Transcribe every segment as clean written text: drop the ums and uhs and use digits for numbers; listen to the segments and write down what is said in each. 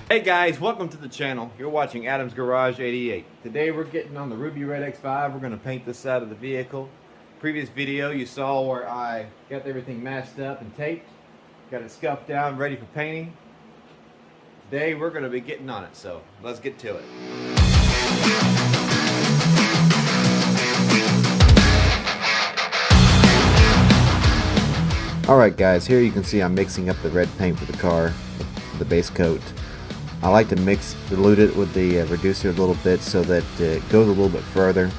Hey guys, welcome to the channel. You're watching Adam's Garage 88. Today we're getting on the Ruby Red X5. We're going to paint this side of the vehicle. Previous video you saw where I got everything masked up and taped. Got it scuffed down, ready for painting. Today we're going to be getting on it, so let's get to it. Alright guys, here you can see I'm mixing up the red paint for the car, for the base coat. I like to dilute it with the reducer a little bit so that it goes a little bit further.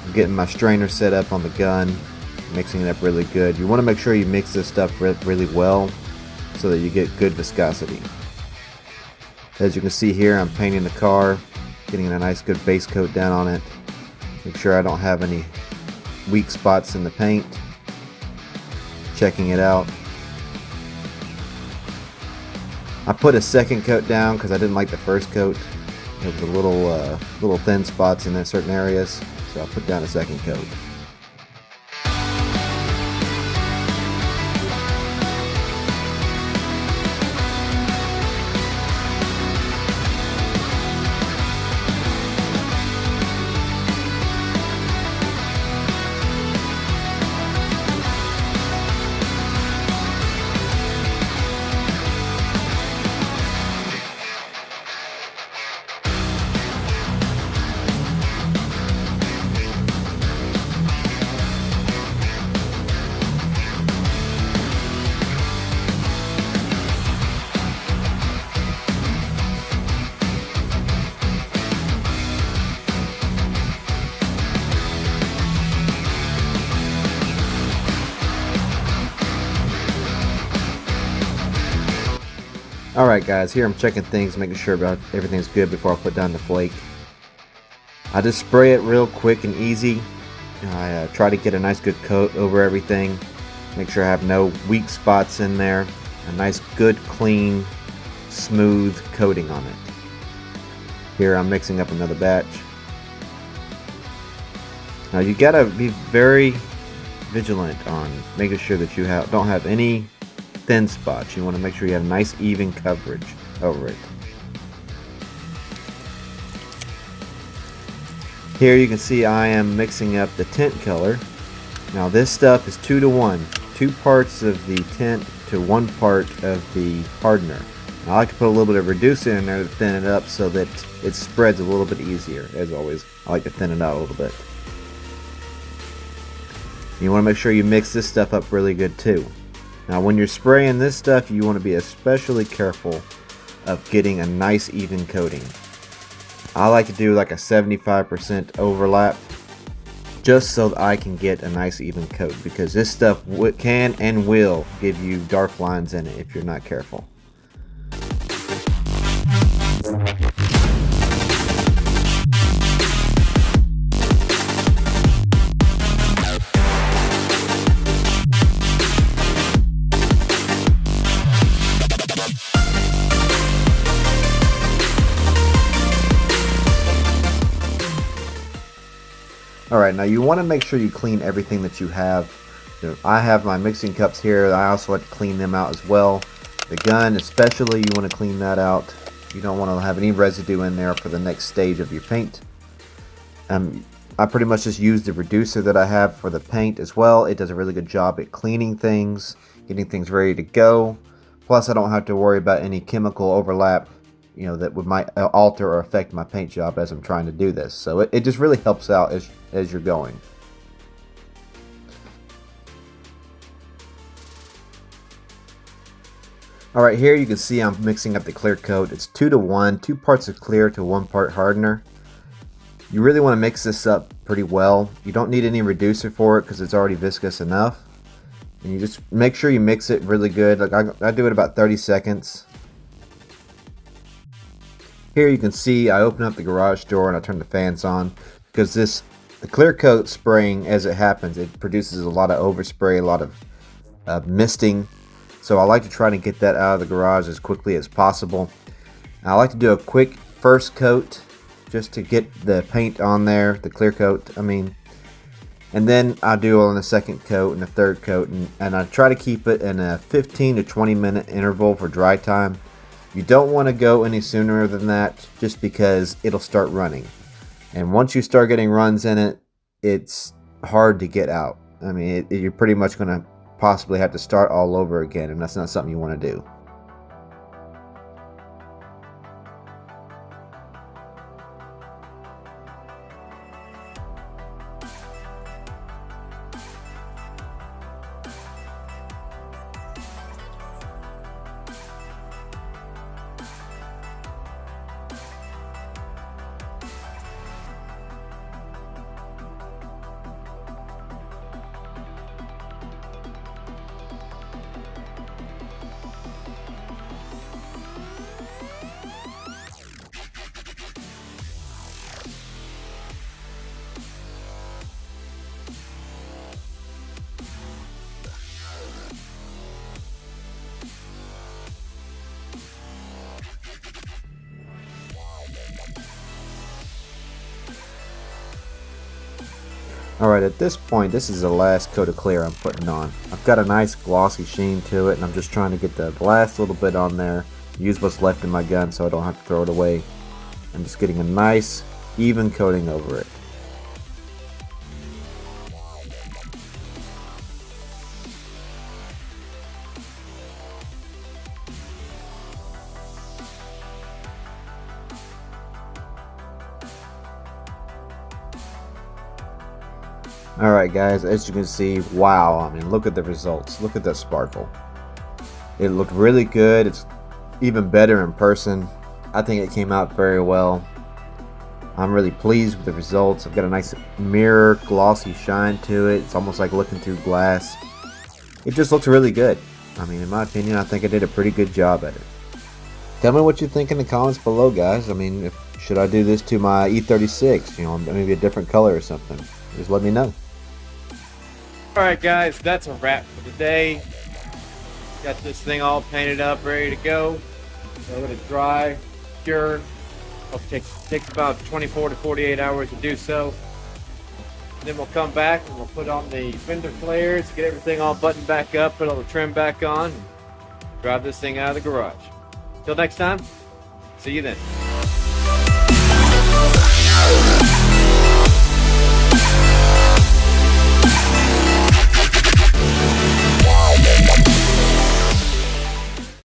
I'm getting my strainer set up on the gun, mixing it up really good. You want to make sure you mix this stuff really well so that you get good viscosity. As you can see here, I'm painting the car, getting a nice good base coat down on it. Make sure I don't have any weak spots in the paint. Checking it out. I put a second coat down because I didn't like the first coat. It was a little thin spots in certain areas, so I put down a second coat. Alright guys, here I'm checking things, making sure about everything's good before I put down the flake. I just spray it real quick and easy. I try to get a nice good coat over everything. Make sure I have no weak spots in there. A nice good clean smooth coating on it. Here I'm mixing up another batch. Now you gotta be very vigilant on making sure that you don't have any thin spots. You want to make sure you have nice even coverage over it. Here you can see I am mixing up the tint color. Now this stuff is 2 to 1. 2 parts of the tint to 1 part of the hardener. And I like to put a little bit of reducer in there to thin it up so that it spreads a little bit easier. As always, I like to thin it out a little bit. You want to make sure you mix this stuff up really good too. Now when you're spraying this stuff, you want to be especially careful of getting a nice even coating. I like to do like a 75% overlap just so that I can get a nice even coat, because this stuff can and will give you dark lines in it if you're not careful. Alright, now you want to make sure you clean everything that you have. I have my mixing cups here. I also like to clean them out as well. The gun especially, you want to clean that out. You don't want to have any residue in there for the next stage of your paint. I pretty much just use the reducer that I have for the paint as well. It does a really good job at cleaning things, getting things ready to go. Plus I don't have to worry about any chemical overlap, you know, that might alter or affect my paint job as I'm trying to do this. So it just really helps out as you're going. Alright, here you can see I'm mixing up the clear coat. It's 2 to 1, 2 parts of clear to 1 part hardener. You really want to mix this up pretty well. You don't need any reducer for it because it's already viscous enough. And you just make sure you mix it really good. Like I do it about 30 seconds. Here you can see I open up the garage door and I turn the fans on because the clear coat spraying, as it happens, it produces a lot of overspray, a lot of misting. So I like to try to get that out of the garage as quickly as possible. I like to do a quick first coat just to get the paint on there, the clear coat, I mean. And then I do on the second coat and the third coat, and I try to keep it in a 15 to 20 minute interval for dry time. You don't want to go any sooner than that, just because it'll start running. And once you start getting runs in it, it's hard to get out. I mean, you're pretty much going to possibly have to start all over again, and that's not something you want to do. Alright, at this point, this is the last coat of clear I'm putting on. I've got a nice glossy sheen to it, and I'm just trying to get the last little bit on there. Use what's left in my gun so I don't have to throw it away. I'm just getting a nice, even coating over it. Alright guys, as you can see, wow, I mean, look at the results. Look at that sparkle. It looked really good. It's even better in person. I think it came out very well. I'm really pleased with the results. I've got a nice mirror glossy shine to it. It's almost like looking through glass. It just looks really good. I mean, in my opinion, I think I did a pretty good job at it. Tell me what you think in the comments below, guys. I mean, should I do this to my E36? You know, maybe a different color or something. Just let me know. Alright guys, that's a wrap for today. Got this thing all painted up, ready to go. So let it dry, cure. Takes about 24 to 48 hours to do so. Then we'll come back and we'll put on the fender flares, get everything all buttoned back up, put all the trim back on, and drive this thing out of the garage. Till next time, see you then.